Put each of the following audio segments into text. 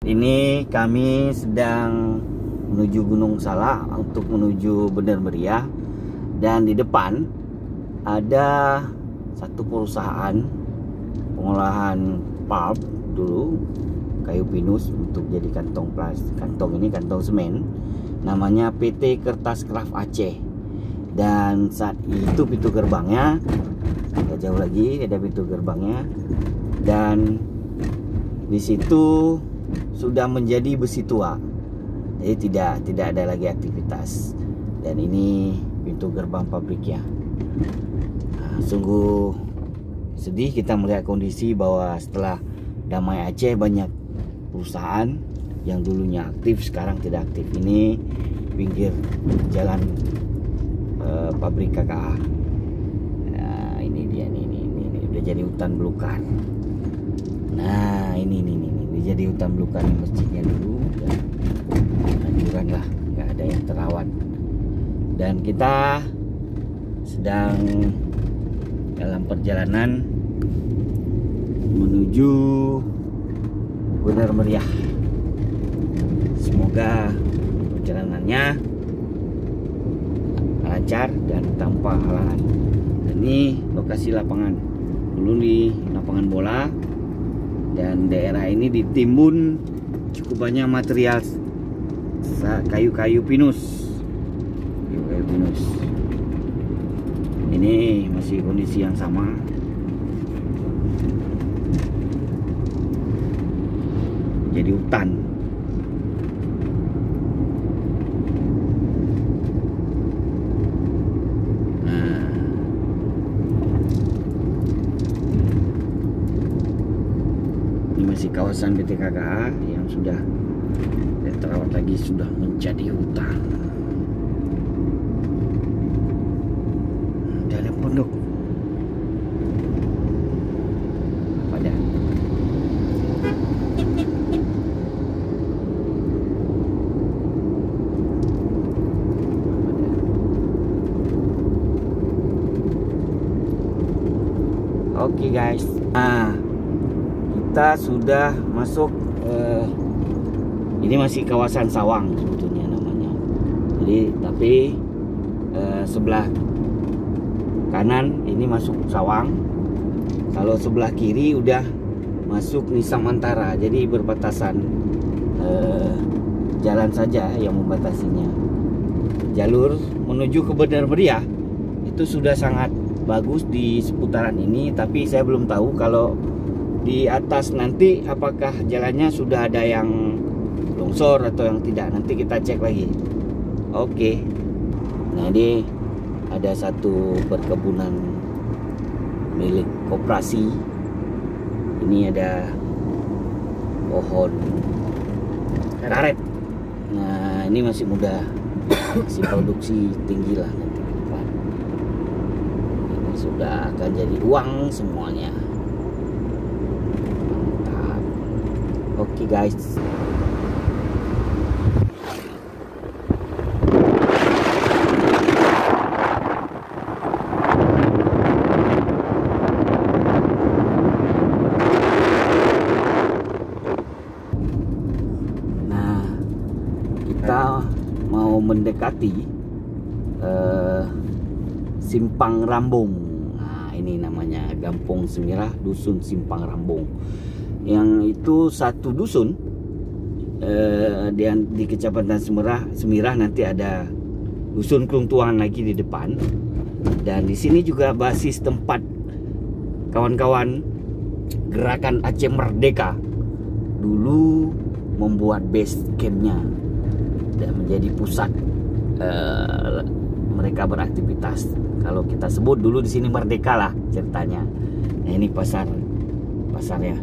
Ini kami sedang menuju Gunung Salak untuk menuju Bener Meriah, dan di depan ada satu perusahaan pengolahan pulp dulu, kayu pinus untuk jadi kantong plastik. Kantong ini kantong semen, namanya PT Kertas Kraft Aceh. Dan saat itu pintu gerbangnya tidak jauh lagi, ada pintu gerbangnya, dan di situ sudah menjadi besi tua, jadi tidak ada lagi aktivitas. Dan ini pintu gerbang pabriknya. Nah, sungguh sedih kita melihat kondisi bahwa setelah damai Aceh banyak perusahaan yang dulunya aktif sekarang tidak aktif. Ini pinggir jalan pabrik KKA. Nah, ini dia, ini udah jadi hutan belukar. Nah, ini jadi hutan belukar masjidnya dulu, dan hancuran lah, nggak ada yang terawat. Dan kita sedang dalam perjalanan menuju Bener Meriah. Semoga perjalanannya lancar dan tanpa halangan. Ini lokasi lapangan. Dulu di lapangan bola, dan daerah ini ditimbun cukup banyak material kayu-kayu pinus. Kayu pinus. Ini masih kondisi yang sama. Jadi hutan. Masih kawasan PT KKA yang sudah tidak terawat lagi, sudah menjadi hutan. Ada pondok. Apa dah? Oke guys. Kita sudah masuk, ini masih kawasan sawang sebetulnya namanya. Jadi tapi sebelah kanan ini masuk sawang, kalau sebelah kiri udah masuk Nisam Antara. Jadi berbatasan, jalan saja yang membatasinya. Jalur menuju ke Bener Meriah itu sudah sangat bagus di seputaran ini, tapi saya belum tahu kalau di atas nanti apakah jalannya sudah ada yang longsor atau yang tidak. Nanti kita cek lagi. Oke. Nah, ini ada satu perkebunan milik koperasi. Ini ada pohon karet. Nah, ini masih muda, masih produksi tinggi lah nanti ke depan. Ini sudah akan jadi uang semuanya. Oke guys. Nah, kita mau mendekati Simpang Rambung. Nah, ini namanya Kampung Semirah, Dusun Simpang Rambung. Yang itu satu dusun di Kecamatan Semirah, nanti ada dusun Kelungtuan lagi di depan. Dan di sini juga basis tempat kawan-kawan Gerakan Aceh Merdeka dulu membuat base campnya dan menjadi pusat mereka beraktivitas. Kalau kita sebut dulu di sini Merdeka lah ceritanya. Nah, ini pasarnya.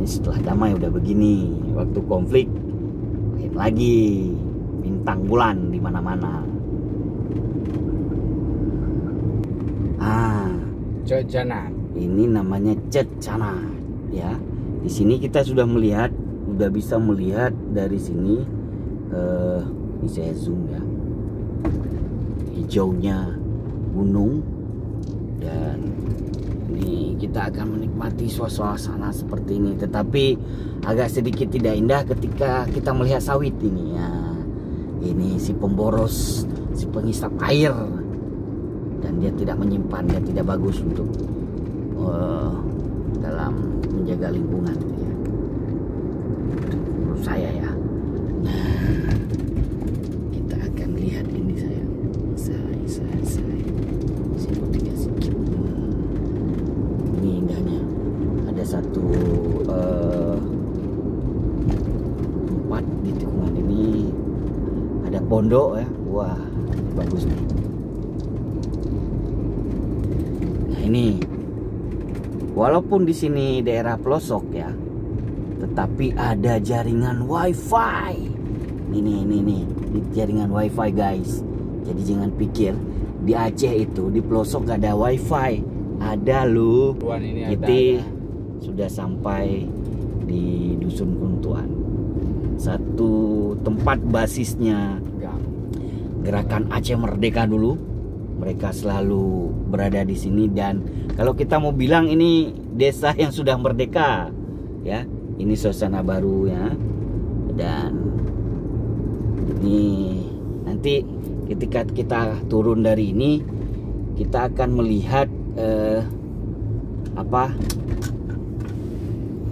Setelah damai udah begini, waktu konflik lain lagi, bintang bulan di mana-mana. Cecana. Ini namanya Cecana, ya. Di sini kita sudah bisa melihat dari sini. Ini saya zoom ya. Hijaunya gunung, dan ini kita akan menikmati suasana seperti ini. Tetapi agak sedikit tidak indah ketika kita melihat sawit ini ya. Ini si pemboros, si penghisap air, dan dia tidak menyimpan, dia tidak bagus untuk dalam menjaga lingkungan ya. Menurut saya ya. Nah, kita akan lihat ini saya tiga sedikit. Ini indahnya. Ada satu tempat di tikungan ini, ada pondok ya. Wah, bagus nih. Nah ini, walaupun di sini daerah pelosok ya, tetapi ada jaringan wifi. Ini jaringan wifi guys. Jadi jangan pikir di Aceh itu di pelosok gak ada wifi. Ada loh. Kita sudah sampai di Dusun Kuntuan, satu tempat basisnya Gerakan Aceh Merdeka dulu. Mereka selalu berada di sini, dan kalau kita mau bilang ini desa yang sudah merdeka ya, ini suasana baru ya. Dan ini nanti ketika kita turun dari ini, kita akan melihat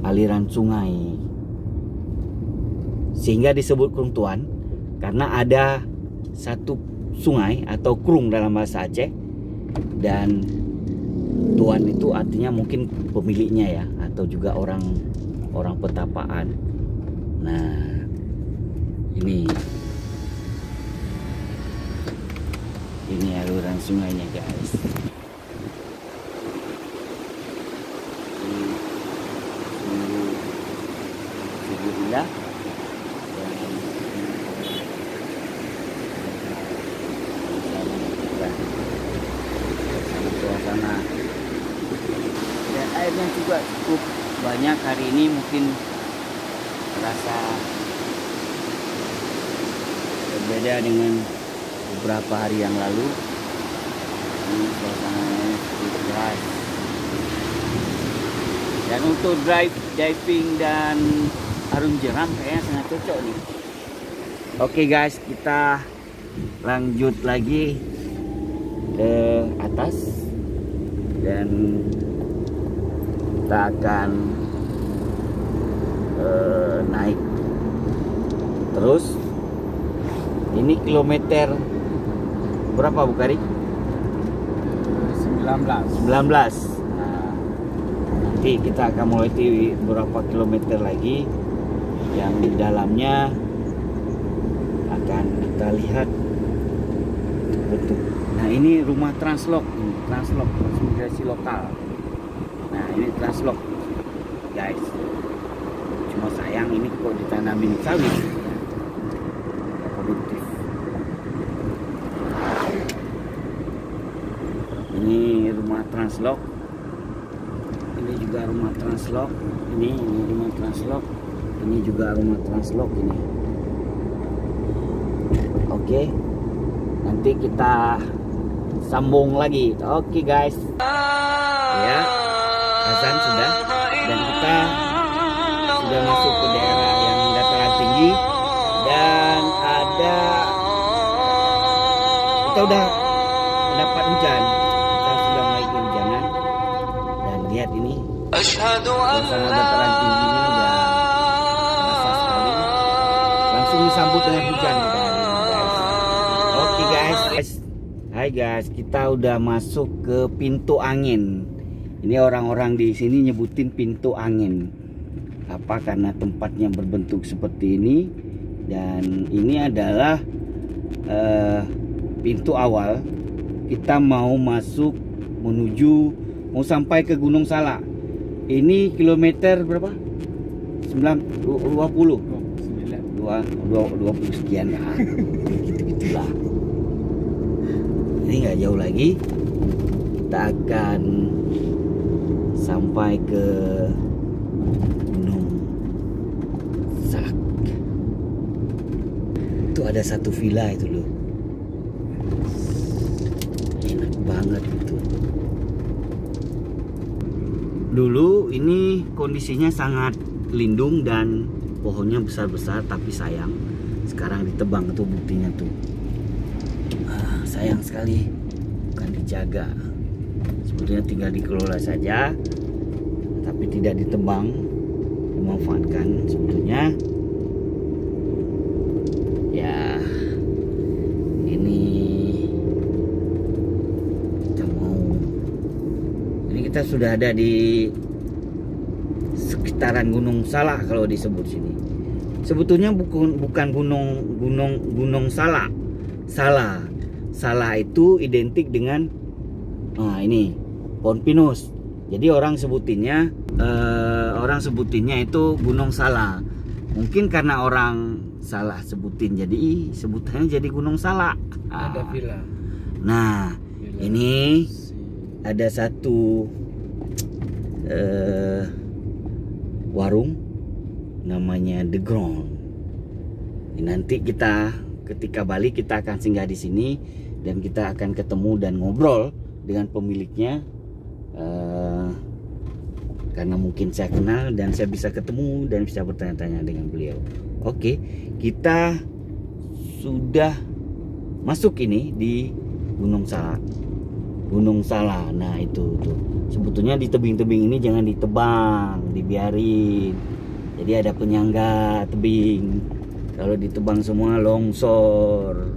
aliran sungai, sehingga disebut Kuntuan karena ada satu sungai atau krung dalam bahasa Aceh, dan tuan itu artinya mungkin pemiliknya ya, atau juga orang petapaan. Nah ini aliran sungainya guys. Sungguh indah. Suasana dan airnya juga cukup banyak hari ini, mungkin terasa berbeda dengan beberapa hari yang lalu. Ini suasananya cukup deras. Dan untuk diving dan arung jeram kayaknya sangat cocok nih. Oke guys, kita lanjut lagi ke atas dan kita akan naik terus. Ini kilometer berapa Bu Kari? 19. Nah, nanti kita akan mulai beberapa kilometer lagi yang di dalamnya akan kita lihat betul. Nah ini rumah Translok, transmigrasi lokal. Nah ini Translok guys. Cuma sayang ini kok ditanamin sawit, ya, produktif. Ini rumah Translok. Ini juga rumah Translok. Ini rumah Translok. Ini juga rumah Translok ini. Oke. Nanti kita sambung lagi. Oke guys. Ya, azan sudah, dan kita sudah masuk ke daerah yang dataran tinggi, dan kita udah mendapat hujan. Kita sudah mulai kehujanan, dan lihat ini suasana dataran tingginya udah terasa sekali. Langsung disambut dengan hujan kita hari ini, guys. Oke guys. Hai guys, kita udah masuk ke pintu angin. Ini orang-orang di sini nyebutin pintu angin. Apa? Karena tempatnya berbentuk seperti ini, dan ini adalah pintu awal. Kita mau masuk mau sampai ke Gunung Salak. Ini kilometer berapa? 20 sekian ya. Gitu-gitulah. Ini nggak jauh lagi, kita akan sampai ke Gunung Salak. Itu ada satu villa itu loh, enak banget itu. Dulu ini kondisinya sangat lindung dan pohonnya besar-besar, tapi sayang sekarang ditebang. Tuh buktinya tuh. Sayang sekali, bukan dijaga. Sebetulnya tinggal dikelola saja, tapi tidak ditebang, dimanfaatkan. Sebetulnya ya ini kita sudah ada di sekitaran Gunung Salak kalau disebut sini. Sebetulnya bukan gunung Salak. Salak itu identik dengan ini pohon pinus. Jadi orang sebutinnya itu Gunung Salak. Mungkin karena orang salah sebutin, jadi sebutannya jadi Gunung Salak. Ada villa. Nah, villa. Ini ada satu warung namanya The Ground. Nanti kita ketika balik kita akan singgah di sini dan kita akan ketemu dan ngobrol dengan pemiliknya, karena mungkin saya kenal dan saya bisa ketemu dan bisa bertanya-tanya dengan beliau. Oke, kita sudah masuk ini di Gunung Salak. Nah itu tuh. Sebetulnya di tebing-tebing ini jangan ditebang, dibiarin. Jadi ada penyangga tebing. Kalau ditebang semua longsor.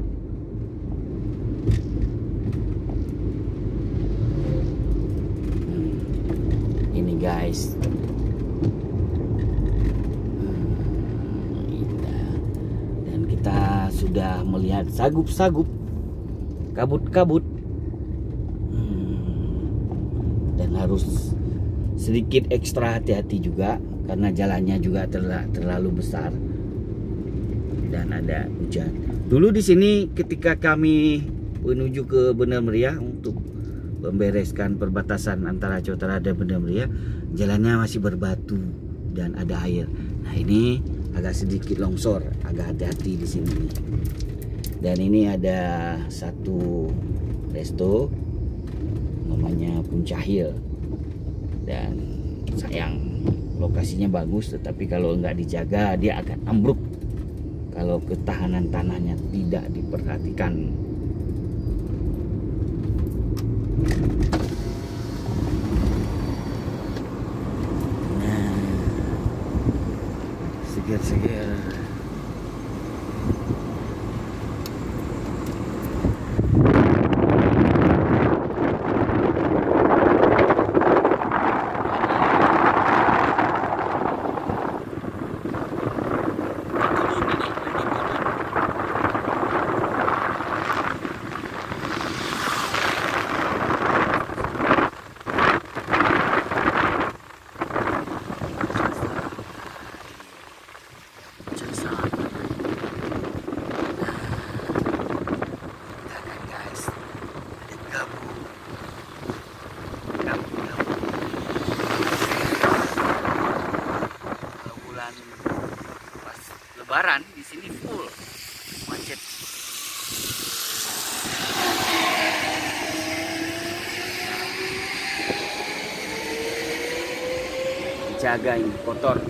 Ini guys. Dan kita sudah melihat sagup-sagup, kabut-kabut. Dan harus sedikit ekstra hati-hati juga karena jalannya juga terlalu besar dan ada hujan. Dulu di sini ketika kami menuju ke Bener Meriah untuk membereskan perbatasan antara Jawa Tengah dan Bener Meriah, jalannya masih berbatu dan ada air. Nah ini agak sedikit longsor, agak hati-hati di sini. Dan ini ada satu resto namanya Puncahil, dan sayang lokasinya bagus, tetapi kalau nggak dijaga dia akan ambruk kalau ketahanan tanahnya tidak diperhatikan. Nah, seger-seger. Lebaran di sini full macet. Jaga ini kotor.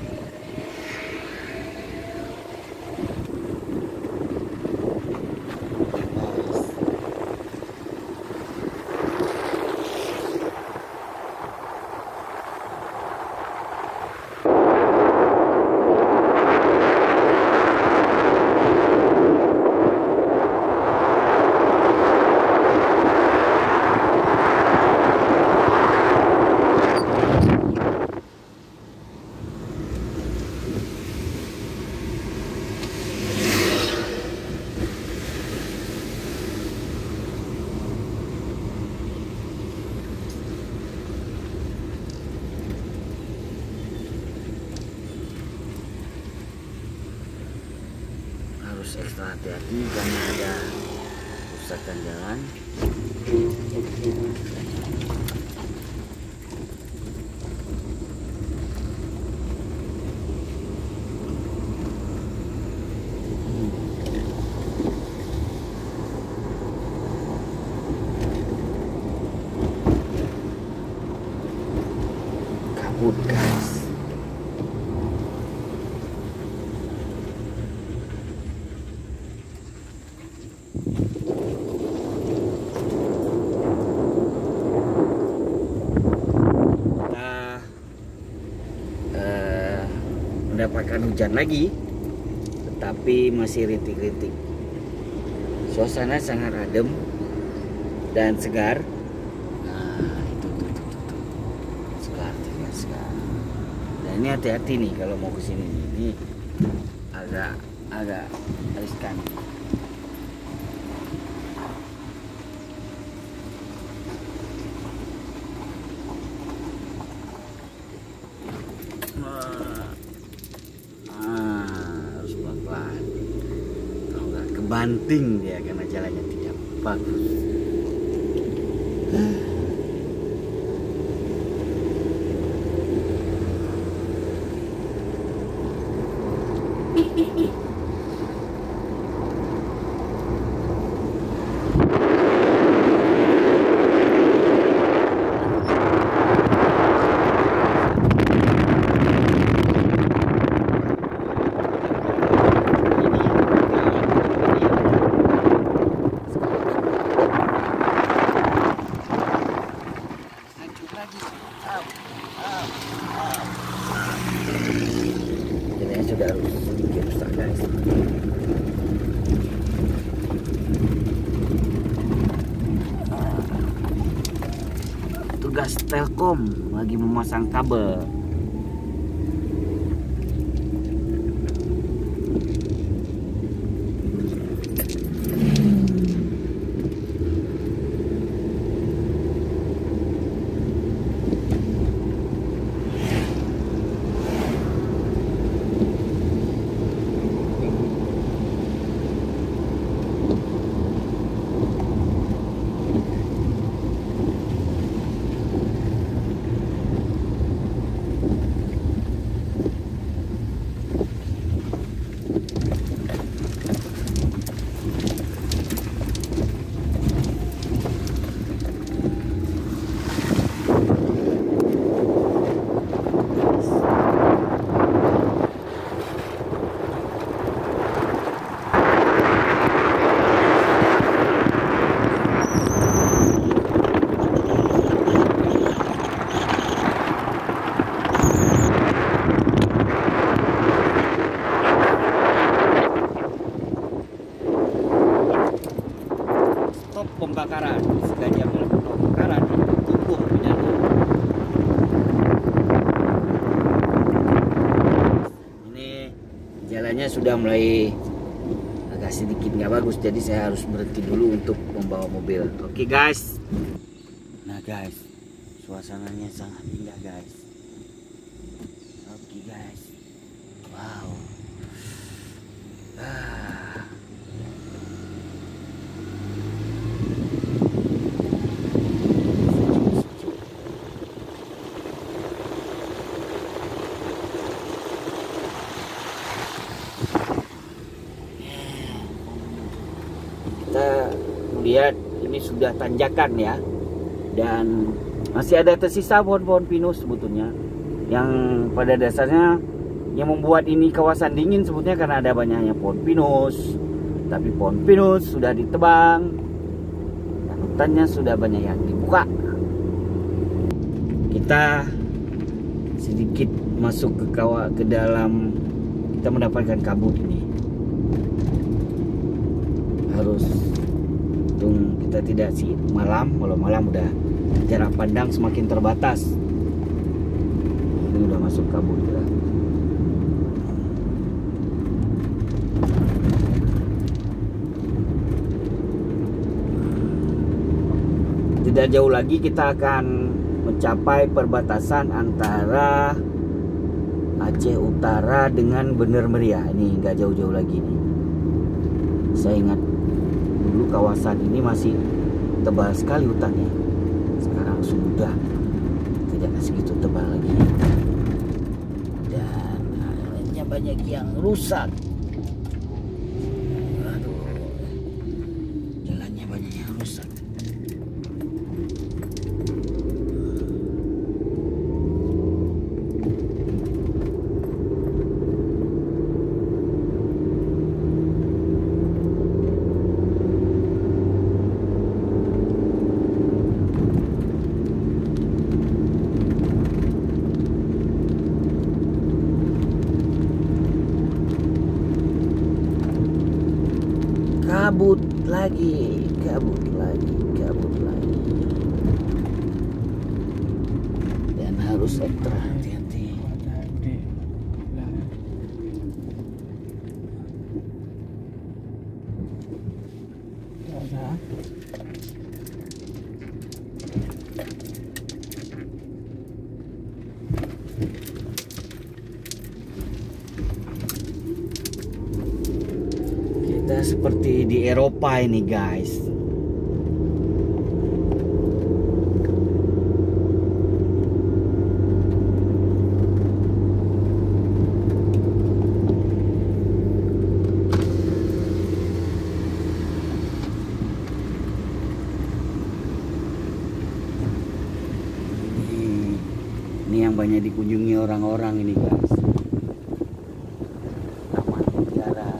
Harus ekstra hati-hati karena ada kerusakan jalan. Mendapatkan hujan lagi, tetapi masih rintik-rintik. Suasana sangat adem dan segar. Nah, itu. Segar, segar. Dan ini hati-hati nih kalau mau ke sini. Ini agak riskan. Harus pelan-pelan. Kalau nggak kebanting dia karena jalannya tidak bagus. Jalannya sudah harus sedikit rusak guys. Tugas Telkom lagi memasang kabel. Pembakaran, sengaja melakukan pembakaran tubuh penyandung. Ini jalannya sudah mulai agak sedikit nggak bagus, jadi saya harus berhenti dulu untuk membawa mobil. Oke guys. Nah guys, suasananya sangat indah guys. Oke guys, wow. Kita melihat ini sudah tanjakan ya, dan masih ada tersisa pohon-pohon pinus sebetulnya, yang pada dasarnya yang membuat ini kawasan dingin sebetulnya karena ada banyaknya pohon pinus. Tapi pohon pinus sudah ditebang dan hutannya sudah banyak yang dibuka. Kita sedikit masuk ke dalam, kita mendapatkan kabut ini. Harus untung kita tidak malam. Kalau malam udah jarak pandang semakin terbatas. Ini udah masuk kabut ya. Tidak jauh lagi kita akan mencapai perbatasan antara Aceh Utara dengan Bener Meriah. Ini nggak jauh-jauh lagi nih. Saya ingat dulu kawasan ini masih tebal sekali hutannya. Sekarang sudah tidak segitu tebal lagi. Dan airnya banyak yang rusak. Aduh, jalannya banyak yang rusak. kabut lagi, kabut lagi, kabut lagi. Dan harus ekstra hati-hati. Kita seperti di Eropa ini guys. Ini yang banyak dikunjungi orang-orang ini guys. Taman Mutiara.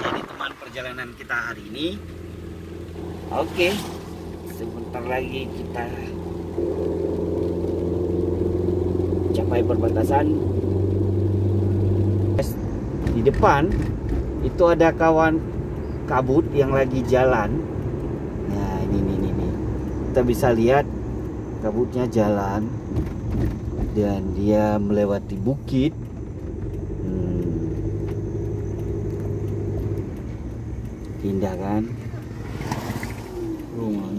Jadi teman perjalanan kita hari ini. Oke. Sebentar lagi kita capai perbatasan. Di depan itu ada kawan kabut yang lagi jalan. Nah ini. Kita bisa lihat kabutnya jalan dan dia melewati bukit. Indah kan?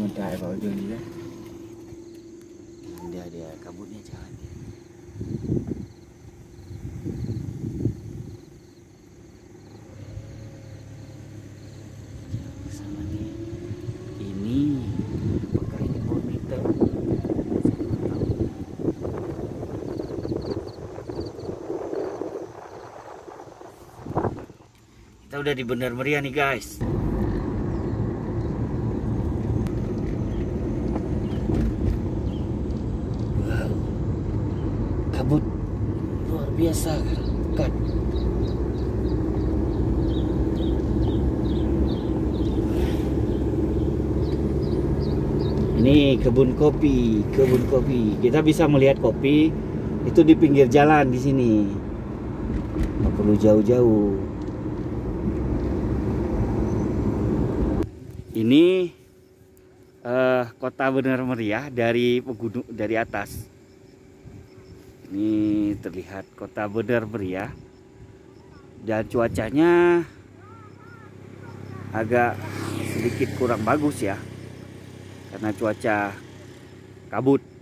Ngedai vào đường gì đấy. Dia kabutnya jalan dia. Sama nih. Ini apakah ini bonita? Kita udah di Bener Meriah nih guys. Kabut luar biasa kan. Ini kebun kopi. Kita bisa melihat kopi itu di pinggir jalan di sini. Nggak perlu jauh-jauh. Ini kota Bener Meriah dari pegunung, dari atas. Ini terlihat kota Bener Meriah dan cuacanya agak sedikit kurang bagus ya, karena cuaca kabut.